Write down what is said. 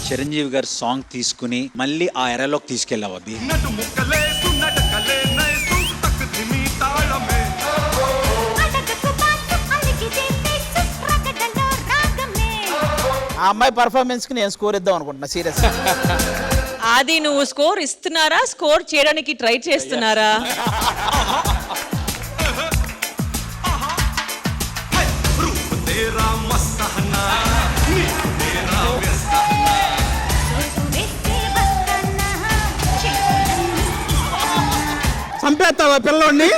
చిరంజీవి గారి సాంగ్ తీసుకుని మళ్ళీ ఆ ఎరలోకి తీసుకెళ్ళావు అభి. ఆ అమ్మాయి పర్ఫార్మెన్స్ కి నేను స్కోర్ ఇద్దాం అనుకుంటున్నా సీరియస్. అది నువ్వు స్కోర్ ఇస్తున్నారా, స్కోర్ చేయడానికి ట్రై చేస్తున్నారా? చంపేస్తావా పిల్లోడిని?